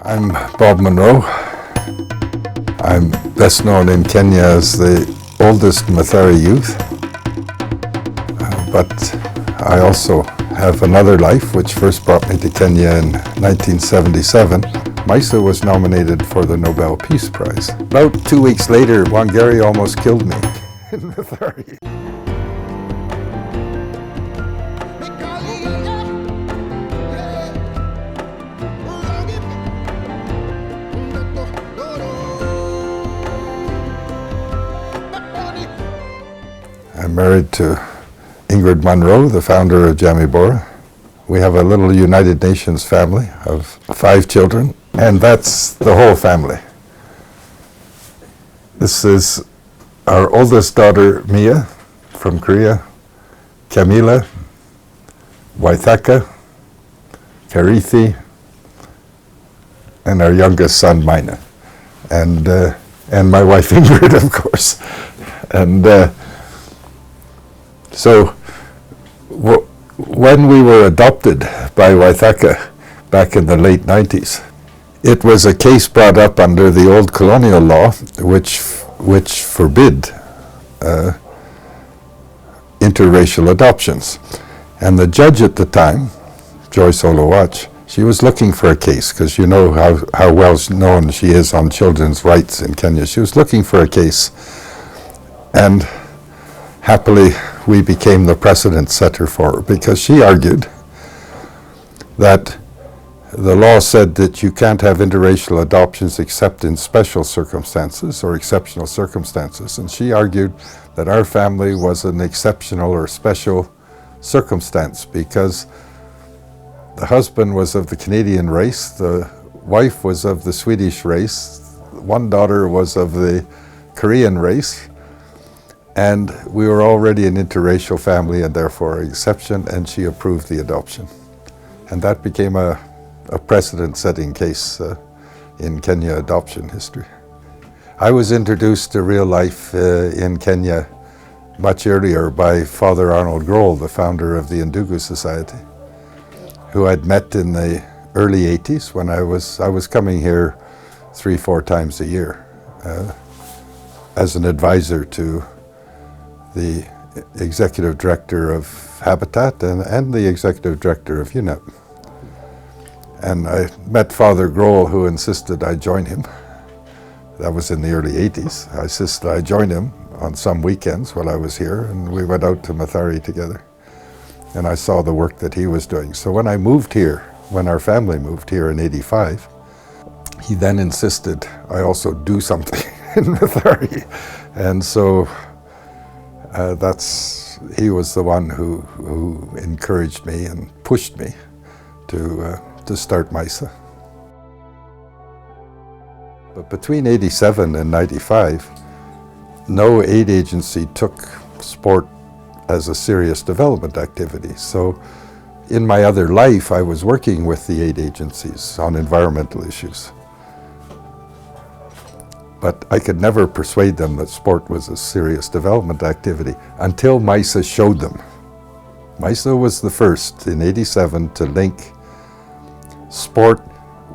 I'm Bob Munro. I'm best known in Kenya as the oldest Mathare youth, but I also have another life which first brought me to Kenya in 1977. MYSA was nominated for the Nobel Peace Prize. About 2 weeks later, Wangari almost killed me in Mathare. I'm married to Ingrid Munro, the founder of Jamii. We have a little United Nations family of 5 children, and that's the whole family. This is our oldest daughter, Mia, from Korea, Camila, Waithaka, Karithi, and our youngest son, Mina, and my wife, Ingrid, of course. And so when we were adopted by Waithaka back in the late 90s, it was a case brought up under the old colonial law which forbid interracial adoptions. And the judge at the time, Joyce Olowach, she was looking for a case, because you know how well known she is on children's rights in Kenya. She was looking for a case, and happily we became the precedent setter for her, because she argued that the law said that you can't have interracial adoptions except in special circumstances or exceptional circumstances. And she argued that our family was an exceptional or special circumstance because the husband was of the Canadian race, the wife was of the Swedish race, one daughter was of the Korean race, and we were already an interracial family and therefore an exception, and she approved the adoption. And that became a precedent-setting case in Kenya adoption history. I was introduced to real life in Kenya much earlier by Father Arnold Grohl, the founder of the Ndugu Society, who I'd met in the early 80s when I was coming here 3-4 times a year as an advisor to the executive director of Habitat and the executive director of UNEP. And I met Father Grohl, who insisted I join him. That was in the early 80s. I insisted I join him on some weekends while I was here, and we went out to Mathare together. And I saw the work that he was doing. So when I moved here, when our family moved here in '85, he then insisted I also do something in Mathare. And so he was the one who encouraged me and pushed me to start MYSA. But between '87 and '95, no aid agency took sport as a serious development activity. So in my other life, I was working with the aid agencies on environmental issues. But I could never persuade them that sport was a serious development activity until MYSA showed them. MYSA was the first in '87 to link sport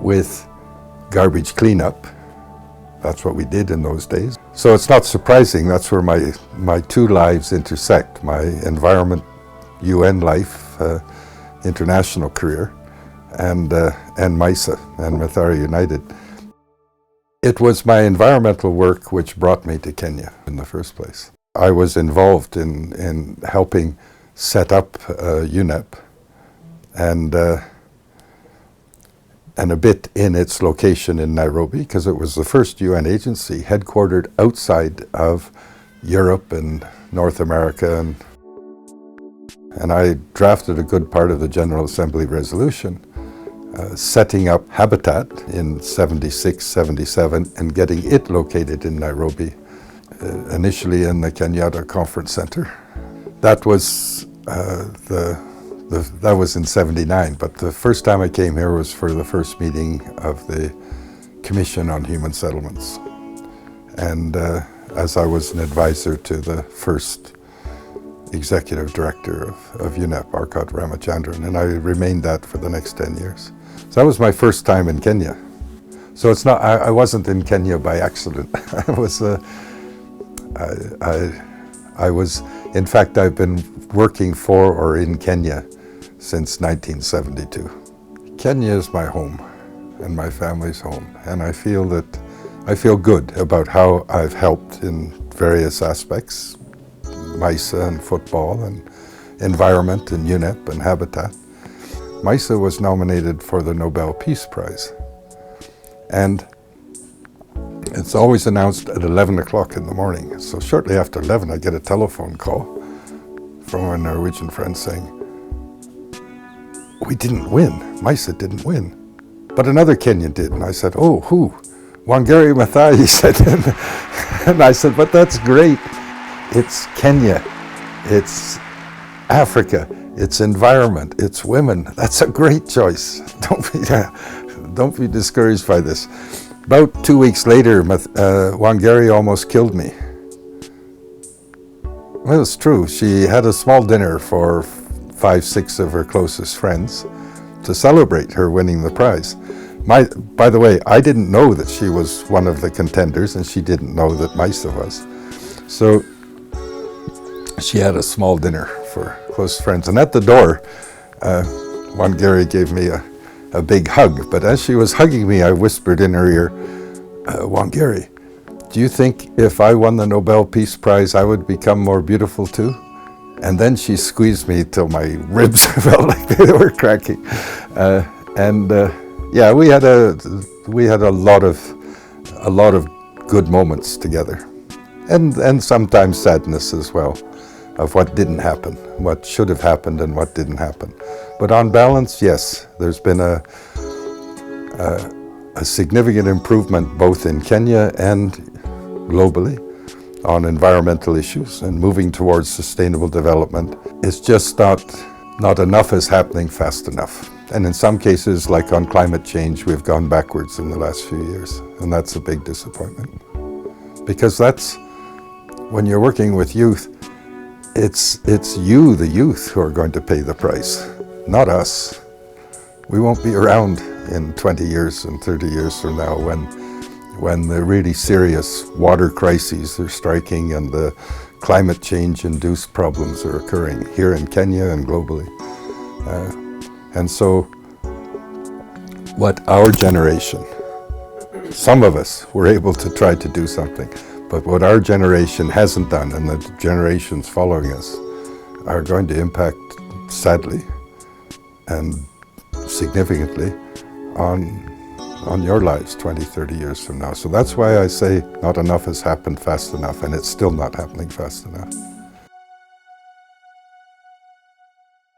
with garbage cleanup. That's what we did in those days. So it's not surprising, that's where my 2 lives intersect, my environment, UN life, international career, and MYSA and Mathare United. It was my environmental work which brought me to Kenya in the first place. I was involved in helping set up UNEP and a bit in its location in Nairobi, because it was the first UN agency headquartered outside of Europe and North America. And I drafted a good part of the General Assembly resolution setting up Habitat in '76, '77, and getting it located in Nairobi, initially in the Kenyatta Conference Center. That was that was in '79, but the first time I came here was for the first meeting of the Commission on Human Settlements. And as I was an advisor to the first executive director of UNEP, Arcot Ramachandran, and I remained that for the next 10 years. So that was my first time in Kenya. So it's not, I wasn't in Kenya by accident. I was, in fact, I've been working for or in Kenya since 1972. Kenya is my home and my family's home, and I feel good about how I've helped in various aspects, MYSA and football and environment and UNEP and habitat. MYSA was nominated for the Nobel Peace Prize, and it's always announced at 11 o'clock in the morning. So shortly after 11, I get a telephone call from a Norwegian friend saying, "We didn't win, MYSA didn't win, but another Kenyan did." And I said, "Oh, who?" "Wangari Maathai," he said. And I said, "But that's great. It's Kenya, it's Africa, it's environment, it's women. That's a great choice. Don't be discouraged by this." About 2 weeks later, Wangari almost killed me. Well, it's true. She had a small dinner for 5, 6 of her closest friends to celebrate her winning the prize. By the way, I didn't know that she was one of the contenders, and she didn't know that MYSA was. So she had a small dinner for close friends. And at the door, Wangari gave me a big hug. But as she was hugging me, I whispered in her ear, "Wangari, do you think if I won the Nobel Peace Prize, I would become more beautiful too?" And then she squeezed me till my ribs felt like they were cracking. Yeah, we had a lot of good moments together, and sometimes sadness as well, of what didn't happen, what should have happened and what didn't happen. But on balance, yes, there's been a significant improvement both in Kenya and globally on environmental issues and moving towards sustainable development. It's just not enough is happening fast enough. And in some cases, like on climate change, we've gone backwards in the last few years, and that's a big disappointment. Because that's, when you're working with youth, it's you, the youth, who are going to pay the price, not us. We won't be around in 20 years and 30 years from now when the really serious water crises are striking and the climate change-induced problems are occurring here in Kenya and globally. And so what our generation, some of us were able to try to do something, but what our generation hasn't done and the generations following us are going to impact, sadly and significantly, on your lives 20, 30 years from now. So that's why I say not enough has happened fast enough, and it's still not happening fast enough.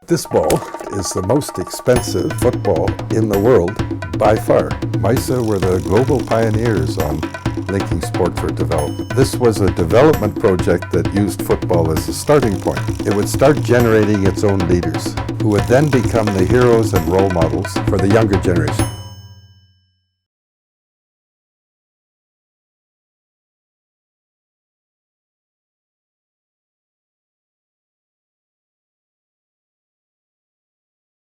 This ball is the most expensive football in the world by far. MYSA were the global pioneers on linking sport for development. This was a development project that used football as a starting point. It would start generating its own leaders, who would then become the heroes and role models for the younger generation.